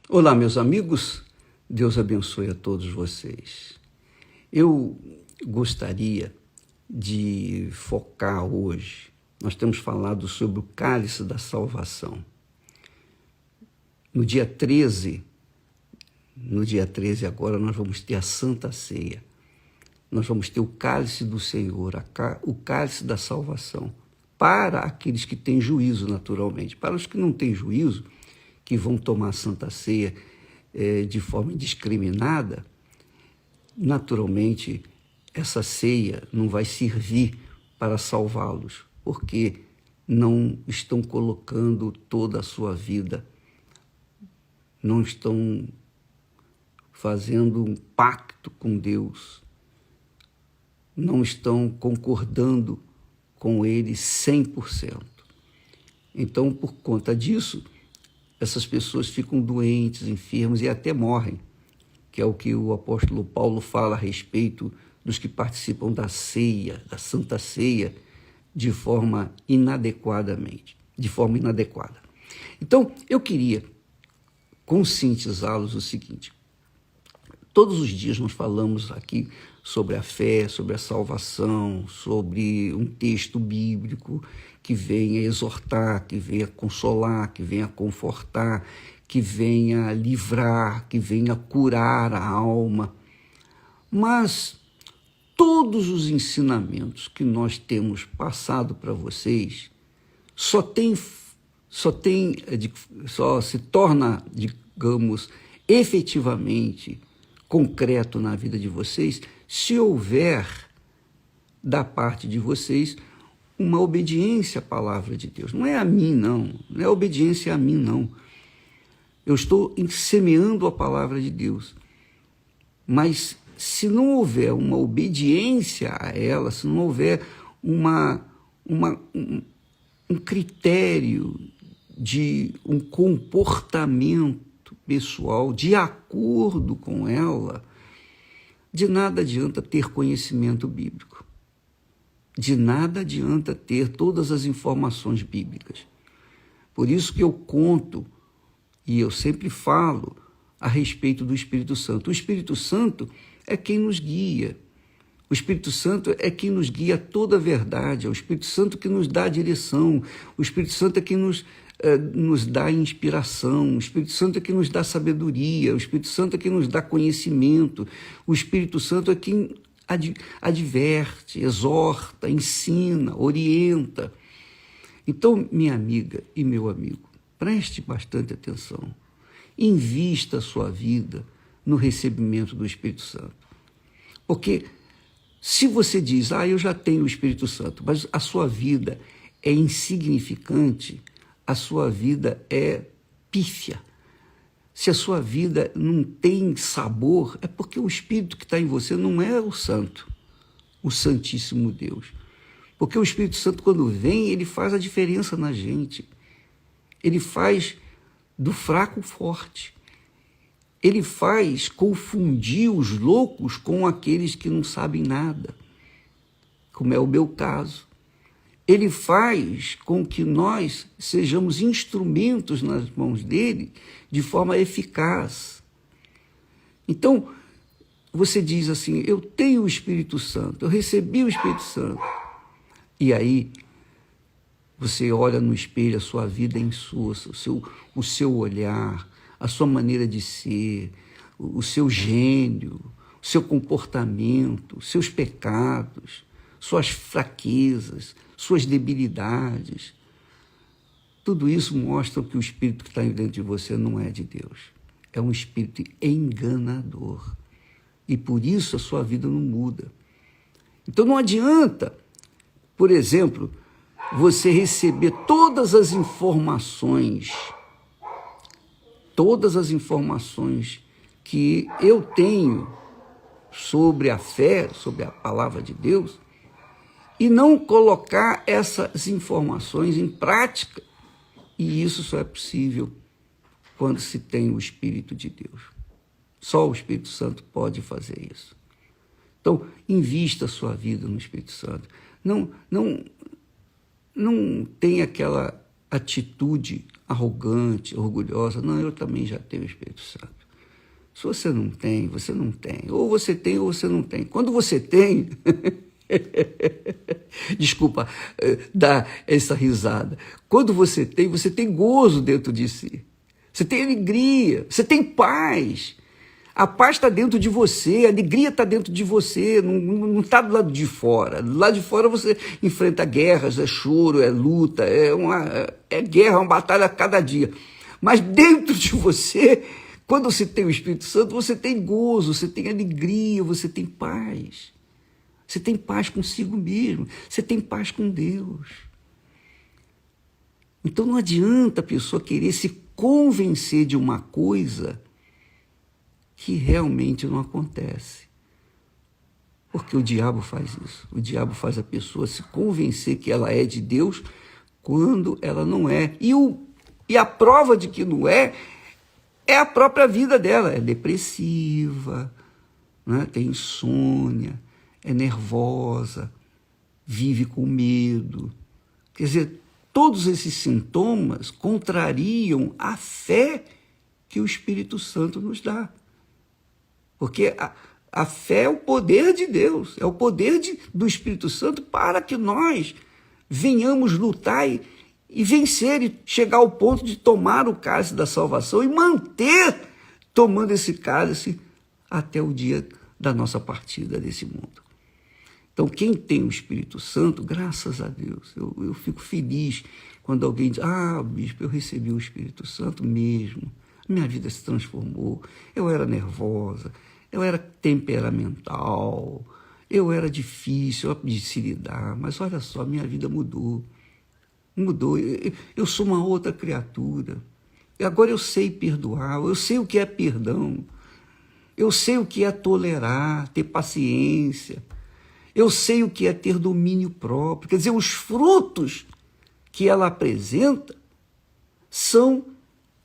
Olá, meus amigos, Deus abençoe a todos vocês. Eu gostaria de focar hoje, nós temos falado sobre o cálice da salvação. No dia 13 agora, nós vamos ter a Santa Ceia. Nós vamos ter o cálice do Senhor, o cálice da salvação, para aqueles que têm juízo, naturalmente. Para os que não têm juízo, que vão tomar a Santa Ceia de forma indiscriminada, naturalmente, essa ceia não vai servir para salvá-los, porque não estão colocando toda a sua vida, não estão fazendo um pacto com Deus, não estão concordando com Ele 100%. Então, por conta disso, essas pessoas ficam doentes, enfermas e até morrem, que é o que o apóstolo Paulo fala a respeito dos que participam da ceia, da Santa Ceia, de forma inadequada. Então, eu queria conscientizá-los o seguinte: todos os dias nós falamos aqui sobre a fé, sobre a salvação, sobre um texto bíblico que venha exortar, que venha consolar, que venha confortar, que venha livrar, que venha curar a alma. Mas todos os ensinamentos que nós temos passado para vocês só se torna, digamos, efetivamente concreto na vida de vocês se houver da parte de vocês uma obediência à palavra de Deus. Não é a mim, não é obediência a mim, não. Eu estou semeando a palavra de Deus, mas se não houver uma obediência a ela, se não houver um critério de um comportamento pessoal de acordo com ela, de nada adianta ter conhecimento bíblico. De nada adianta ter todas as informações bíblicas. Por isso que eu conto e eu sempre falo a respeito do Espírito Santo. O Espírito Santo é quem nos guia. O Espírito Santo é quem nos guia a toda a verdade. É o Espírito Santo que nos dá a direção. O Espírito Santo é quem nos dá inspiração. O Espírito Santo é quem nos dá sabedoria. O Espírito Santo é quem nos dá conhecimento. O Espírito Santo é quem adverte, exorta, ensina, orienta. Então, minha amiga e meu amigo, preste bastante atenção. Invista a sua vida no recebimento do Espírito Santo. Porque se você diz, eu já tenho o Espírito Santo, mas a sua vida é insignificante, a sua vida é pífia. Se a sua vida não tem sabor, é porque o Espírito que está em você não é o Santo, o Santíssimo Deus. Porque o Espírito Santo, quando vem, ele faz a diferença na gente. Ele faz do fraco forte. Ele faz confundir os loucos com aqueles que não sabem nada, como é o meu caso. Ele faz com que nós sejamos instrumentos nas mãos dele de forma eficaz. Então, você diz assim, eu tenho o Espírito Santo, eu recebi o Espírito Santo. E aí, você olha no espelho, a sua vida é insossa, o seu olhar, a sua maneira de ser, o seu gênio, o seu comportamento, seus pecados, suas fraquezas, suas debilidades. Tudo isso mostra que o Espírito que está dentro de você não é de Deus. É um espírito enganador. E por isso a sua vida não muda. Então não adianta, por exemplo, você receber todas as informações que eu tenho sobre a fé, sobre a palavra de Deus, e não colocar essas informações em prática. E isso só é possível quando se tem o Espírito de Deus. Só o Espírito Santo pode fazer isso. Então, invista a sua vida no Espírito Santo. Não tenha aquela atitude arrogante, orgulhosa. Não, eu também já tenho o Espírito Santo. Se você não tem, você não tem. Ou você tem ou você não tem. Quando você tem, desculpa dar essa risada. Quando você tem gozo dentro de si. Você tem alegria, você tem paz. A paz está dentro de você, a alegria está dentro de você, não está do lado de fora. Do lado de fora você enfrenta guerras, é choro, é luta, é guerra, é uma batalha a cada dia. Mas dentro de você, quando você tem o Espírito Santo, você tem gozo, você tem alegria, você tem paz. Você tem paz consigo mesmo, você tem paz com Deus. Então não adianta a pessoa querer se convencer de uma coisa que realmente não acontece. Porque o diabo faz isso. O diabo faz a pessoa se convencer que ela é de Deus quando ela não é. E a prova de que não é a própria vida dela. É depressiva, né? Tem insônia, é nervosa, vive com medo. Quer dizer, todos esses sintomas contrariam a fé que o Espírito Santo nos dá. Porque a fé é o poder de Deus, é o poder do Espírito Santo para que nós venhamos lutar e vencer e chegar ao ponto de tomar o cálice da salvação e manter tomando esse cálice até o dia da nossa partida desse mundo. Então, quem tem o Espírito Santo, graças a Deus, eu fico feliz quando alguém diz, bispo, eu recebi o Espírito Santo mesmo, minha vida se transformou, eu era nervosa, eu era temperamental, eu era difícil de se lidar, mas olha só, minha vida mudou, eu sou uma outra criatura, e agora eu sei perdoar, eu sei o que é perdão, eu sei o que é tolerar, ter paciência, eu sei o que é ter domínio próprio. Quer dizer, os frutos que ela apresenta são,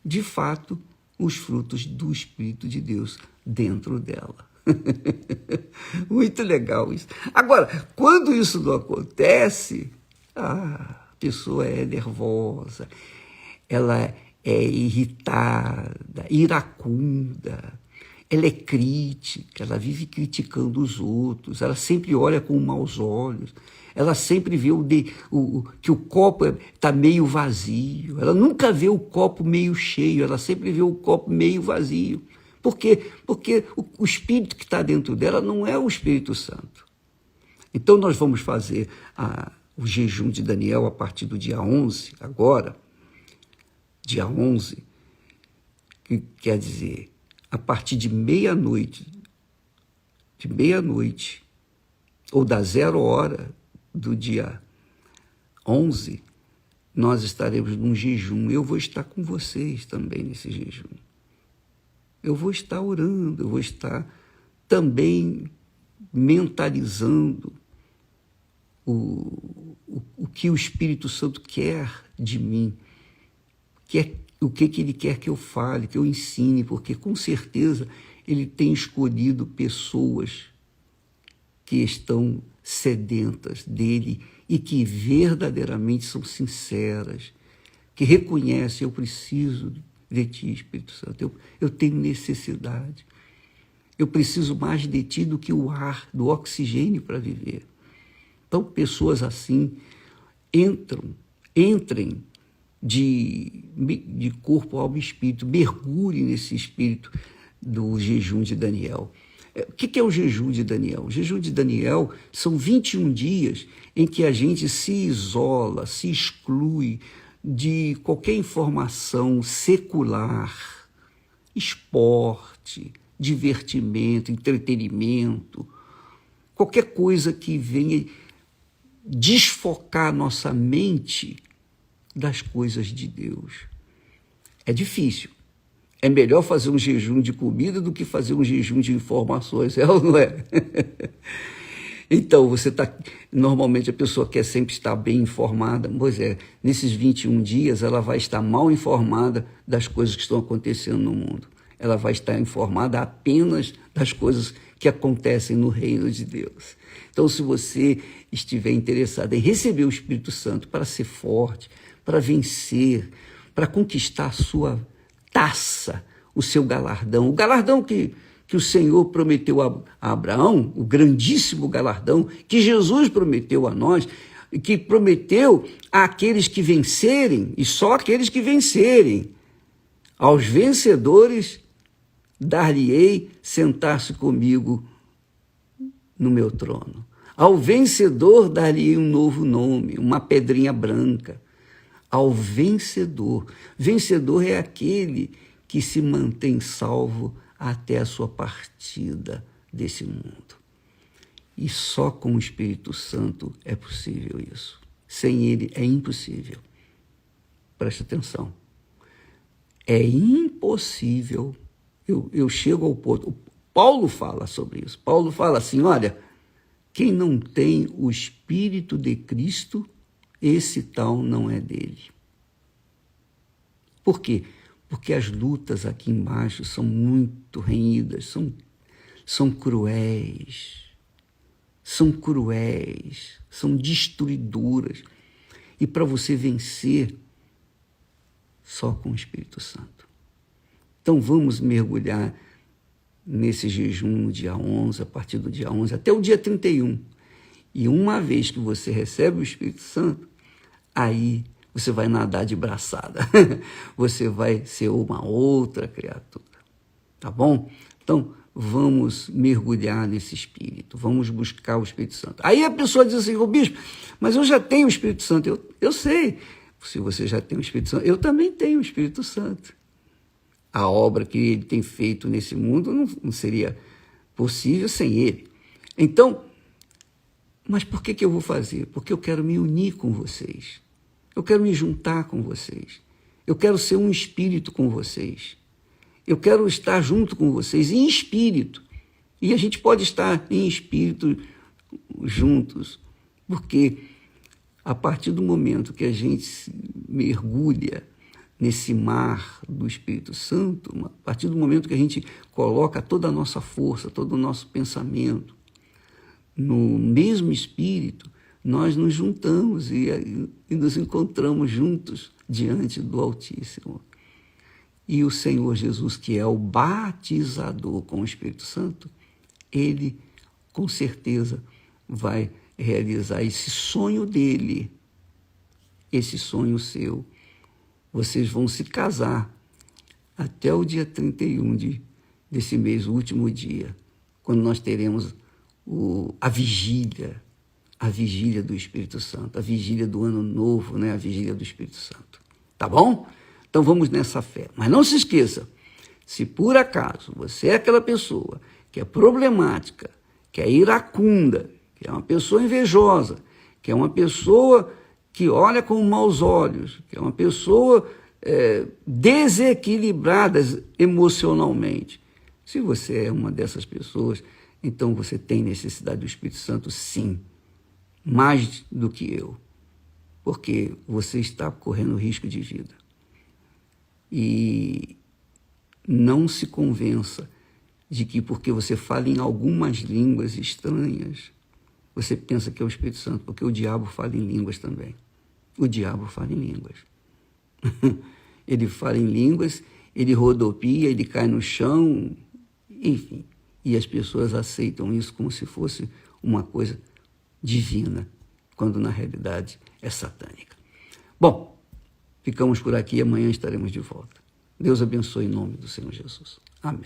de fato, os frutos do Espírito de Deus dentro dela. Muito legal isso. Agora, quando isso não acontece, a pessoa é nervosa, ela é irritada, iracunda, ela é crítica, ela vive criticando os outros, ela sempre olha com maus olhos, ela sempre vê que o copo está meio vazio, ela nunca vê o copo meio cheio, ela sempre vê o copo meio vazio. Por quê? Porque o Espírito que está dentro dela não é o Espírito Santo. Então nós vamos fazer o jejum de Daniel a partir do dia 11, agora, dia 11, que quer dizer, a partir de meia-noite, ou da 0 hora do dia 11, nós estaremos num jejum. Eu vou estar com vocês também nesse jejum. Eu vou estar orando, eu vou estar também mentalizando o que o Espírito Santo quer de mim, o que ele quer que eu fale, que eu ensine, porque com certeza ele tem escolhido pessoas que estão sedentas dele e que verdadeiramente são sinceras, que reconhecem, eu preciso de ti, Espírito Santo, eu tenho necessidade, eu preciso mais de ti do que o ar, do oxigênio para viver. Então, pessoas assim entrem de corpo, alma e espírito, mergulhem nesse espírito do jejum de Daniel. O que é o jejum de Daniel? O jejum de Daniel são 21 dias em que a gente se isola, se exclui de qualquer informação secular, esporte, divertimento, entretenimento, qualquer coisa que venha desfocar nossa mente das coisas de Deus. É difícil. É melhor fazer um jejum de comida do que fazer um jejum de informações, é ou não é? Então, normalmente a pessoa quer sempre estar bem informada, pois é, nesses 21 dias ela vai estar mal informada das coisas que estão acontecendo no mundo. Ela vai estar informada apenas das coisas que acontecem no reino de Deus. Então, se você estiver interessado em receber o Espírito Santo para ser forte, para vencer, para conquistar a sua taça, o seu galardão. O galardão que o Senhor prometeu a Abraão, o grandíssimo galardão que Jesus prometeu a nós, e que prometeu àqueles que vencerem, e só aqueles que vencerem. Aos vencedores dar-lhe-ei sentar-se comigo no meu trono. Ao vencedor dar-lhe-ei um novo nome, uma pedrinha branca. Ao vencedor. Vencedor é aquele que se mantém salvo até a sua partida desse mundo. E só com o Espírito Santo é possível isso. Sem ele é impossível. Preste atenção. É impossível. Eu chego ao ponto. Paulo fala sobre isso. Paulo fala assim, olha, quem não tem o Espírito de Cristo, esse tal não é dele. Por quê? Porque as lutas aqui embaixo são muito renhidas, são cruéis, são destruidoras. E para você vencer, só com o Espírito Santo. Então vamos mergulhar nesse jejum no dia 11, a partir do dia 11 até o dia 31. E uma vez que você recebe o Espírito Santo, aí você vai nadar de braçada. Você vai ser uma outra criatura. Tá bom? Então, vamos mergulhar nesse Espírito. Vamos buscar o Espírito Santo. Aí a pessoa diz assim, ô bispo, mas eu já tenho o Espírito Santo. Eu sei. Se você já tem o Espírito Santo, eu também tenho o Espírito Santo. A obra que ele tem feito nesse mundo não seria possível sem ele. Então, mas por que eu vou fazer? Porque eu quero me unir com vocês. Eu quero me juntar com vocês. Eu quero ser um espírito com vocês. Eu quero estar junto com vocês em espírito. E a gente pode estar em espírito juntos, porque a partir do momento que a gente mergulha nesse mar do Espírito Santo, a partir do momento que a gente coloca toda a nossa força, todo o nosso pensamento no mesmo Espírito, nós nos juntamos e nos encontramos juntos diante do Altíssimo. E o Senhor Jesus, que é o batizador com o Espírito Santo, ele com certeza vai realizar esse sonho dele, esse sonho seu. Vocês vão se casar até o dia 31 desse mês, o último dia, quando nós teremos a vigília do Espírito Santo, a vigília do Ano Novo, né? A vigília do Espírito Santo. Tá bom? Então vamos nessa fé. Mas não se esqueça, se por acaso você é aquela pessoa que é problemática, que é iracunda, que é uma pessoa invejosa, que é uma pessoa que olha com maus olhos, que é uma pessoa desequilibrada emocionalmente. Se você é uma dessas pessoas, então você tem necessidade do Espírito Santo, sim, mais do que eu, porque você está correndo risco de vida. E não se convença de que porque você fala em algumas línguas estranhas, você pensa que é o Espírito Santo, porque o diabo fala em línguas também. O diabo fala em línguas. Ele fala em línguas, ele rodopia, ele cai no chão, enfim. E as pessoas aceitam isso como se fosse uma coisa divina, quando na realidade é satânica. Bom, ficamos por aqui e amanhã estaremos de volta. Deus abençoe em nome do Senhor Jesus. Amém.